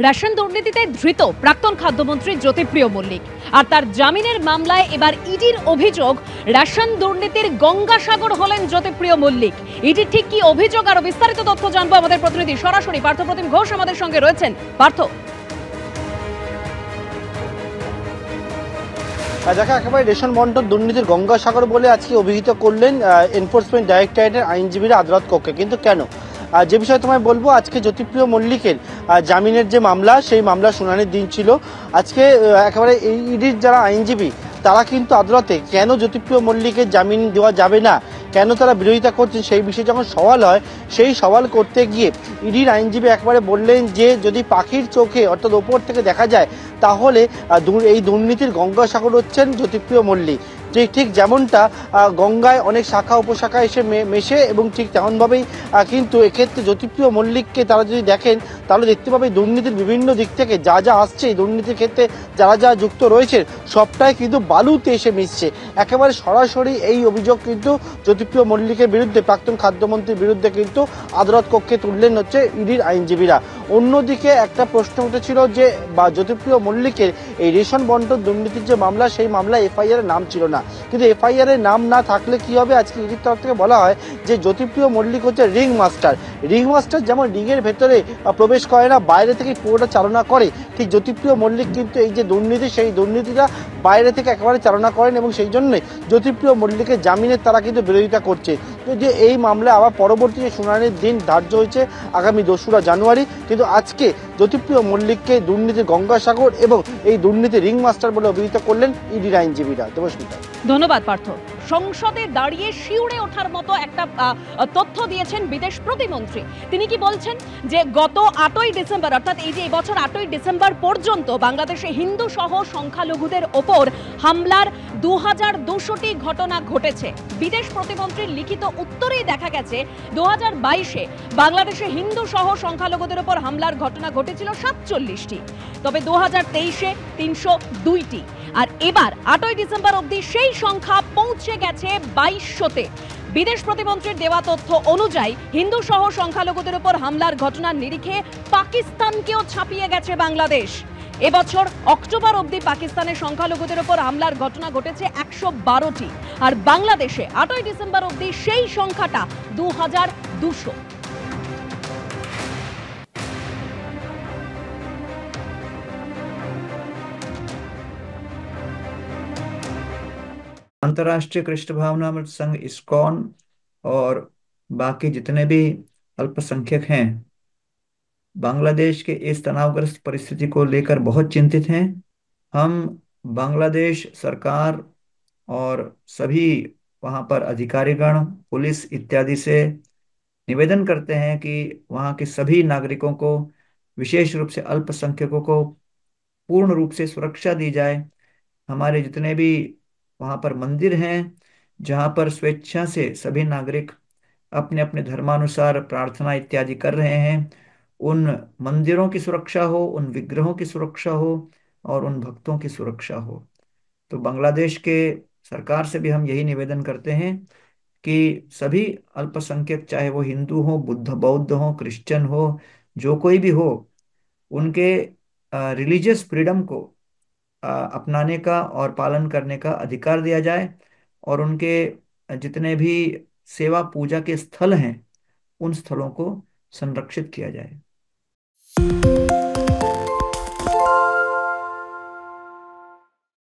Ration দুর্নীতিতে ধৃত প্রাক্তন খাদ্যমন্ত্রী জ্যোতিপ্রিয় মল্লিক আর তার জামিনের মামলায় এবার ইডির অভিযোগ রেশন দুর্নীতির গঙ্গাসাগর হলেন জ্যোতিপ্রিয় মল্লিক। ইডির ঠিক কি অভিযোগ আর বিস্তারিত তথ্য জানবো আমাদের প্রতিনিধি সরাসরি পার্থপ্রতিম ঘোষ আমাদের সঙ্গে রয়েছেন। পার্থ, দেখা একেবারে রেশন বন্টন দুর্নীতির গঙ্গাসাগর বলে আজকে অভিহিত করলেন এনফোর্সমেন্ট ডাইরেক্টরেটের আইনজীবীরা আদালত কক্ষে। কিন্তু কেন, যে বিষয়ে তোমায় বলবো, আজকে জ্যোতিপ্রিয় মল্লিকের জামিনের যে মামলা, সেই মামলা শুনানির দিন ছিল আজকে। একেবারে ইডির যারা আইনজীবী তারা কিন্তু আদালতে কেন জ্যোতিপ্রিয় মল্লিকের জামিন দেওয়া যাবে না, কেন তারা বিরোধিতা করছেন, সেই বিষয়ে যখন সওয়াল হয়, সেই সওয়াল করতে গিয়ে ইডির আইনজীবী একবারে বললেন যে যদি পাখির চোখে অর্থাৎ ওপর থেকে দেখা যায় তাহলে এই দুর্নীতির গঙ্গাসাগর হচ্ছেন জ্যোতিপ্রিয় মল্লিক। ঠিক যেমনটা গঙ্গায় অনেক শাখা উপশাখা এসে মেশে, এবং ঠিক তেমনভাবেই কিন্তু এক্ষেত্রে জ্যোতিপ্রিয় মল্লিককে তারা যদি দেখেন তাহলে দেখতে পাবে দুর্নীতির বিভিন্ন দিক থেকে যা যা আসছে, এই দুর্নীতির ক্ষেত্রে যারা যারা যুক্ত রয়েছে সবটাই কিন্তু বালুতে এসে মিশছে। একেবারে সরাসরি এই অভিযোগ কিন্তু জ্যোতিপ্রিয় মল্লিকের বিরুদ্ধে, প্রাক্তন খাদ্যমন্ত্রীর বিরুদ্ধে কিন্তু আদালত কক্ষে তুললেন হচ্ছে ইডির আইনজীবীরা। অন্যদিকে একটা প্রশ্ন উঠেছিল যে জ্যোতিপ্রিয় মল্লিকের এই রেশন বন্টন দুর্নীতির যে মামলা, সেই মামলায় এফআইআর এর নাম ছিল না। কিন্তু এফআইআর এর নাম না থাকলে কি হবে, আজকে ইডির তরফ থেকে বলা হয় যে জ্যোতিপ্রিয় মল্লিক হচ্ছে রিং মাস্টার। রিং মাস্টার যেমন রিংয়ের ভেতরে প্রবেশ করে না, বাইরে থেকে পুরোটা চালনা করে, ঠিক জ্যোতিপ্রিয় মল্লিক কিন্তু এই যে দুর্নীতি, সেই দুর্নীতিটা বাইরে থেকে একেবারে চালনা করেন, এবং সেই জন্যই জ্যোতিপ্রিয় মল্লিকের জামিনের তারা কিন্তু বিরোধিতা করছে। যে এই মামলায় আবার পরবর্তী শুনানির দিন ধার্য হয়েছে আগামী 2রা জানুয়ারি। কিন্তু আজকে জ্যোতিপ্রিয় মল্লিককে দুর্নীতির গঙ্গাসাগর এবং এই দুর্নীতি রিং মাস্টার বলে অভিহিত করলেন ইডির আইনজীবীরা। দেবস্মিতা, ধন্যবাদ পার্থ। সংসদে দাঁড়িয়ে শিউরে ওঠার মতো একটা তথ্য দিয়েছেন বিদেশ প্রতিমন্ত্রী। তিনি কি বলছেন যে গত 8ই ডিসেম্বর, অর্থাৎ এই যে এবছর 8ই ডিসেম্বর পর্যন্ত বাংলাদেশে হিন্দু সহ সংখ্যালঘুদের ওপর হামলার 2200টি ঘটনা ঘটেছে। বিদেশ প্রতিমন্ত্রীর লিখিত উত্তরেই দেখা গেছে 2022-এ বাংলাদেশে হিন্দু সহ সংখ্যালঘুদের ওপর হামলার ঘটনা ঘটেছিল 47টি, তবে 2023-এ 302টি, আর এবার 8ই ডিসেম্বর অবধি সেই সংখ্যা পৌঁছে গেছে 2200-তে। বিদেশ প্রতিমন্ত্রীর দেওয়া তথ্য অনুযায়ী হিন্দু সহ সংখ্যালঘুদের উপর হামলার ঘটনার নিরিখে পাকিস্তানকেও ছাপিয়ে গেছে বাংলাদেশ। এবছর অক্টোবর অবধি পাকিস্তানের সংখ্যালঘুদের উপর হামলার ঘটনা ঘটেছে 112টি, আর বাংলাদেশে 8ই ডিসেম্বর অবধি সেই সংখ্যাটা 2200। अंतर्राष्ट्रीय कृष्ण भावनामृत संघ इस्कॉन और बाकी जितने भी अल्पसंख्यक हैं बांग्लादेश के इस तनावग्रस्त परिस्थिति को लेकर बहुत चिंतित हैं। हम बांग्लादेश सरकार और सभी वहाँ पर अधिकारीगण, पुलिस इत्यादि से निवेदन करते हैं कि वहाँ के सभी नागरिकों को, विशेष रूप से अल्पसंख्यकों को पूर्ण रूप से सुरक्षा दी जाए। हमारे जितने भी वहाँ पर मंदिर हैं जहाँ पर स्वेच्छा से सभी नागरिक अपने अपने धर्मानुसार प्रार्थना इत्यादि कर रहे हैं, उन मंदिरों की सुरक्षा हो, उन विग्रहों की सुरक्षा हो और उन भक्तों की सुरक्षा हो। तो बांग्लादेश के सरकार से भी हम यही निवेदन करते हैं कि सभी अल्पसंख्यक, चाहे वो हिंदू हो, बुद्ध बौद्ध हो, क्रिश्चियन हो, जो कोई भी हो, उनके रिलीजियस फ्रीडम को अपनाने का और पालन करने का अधिकार दिया जाए, और उनके जितने भी सेवा पूजा के स्थल हैं उन स्थलों को संरक्षित किया जाए।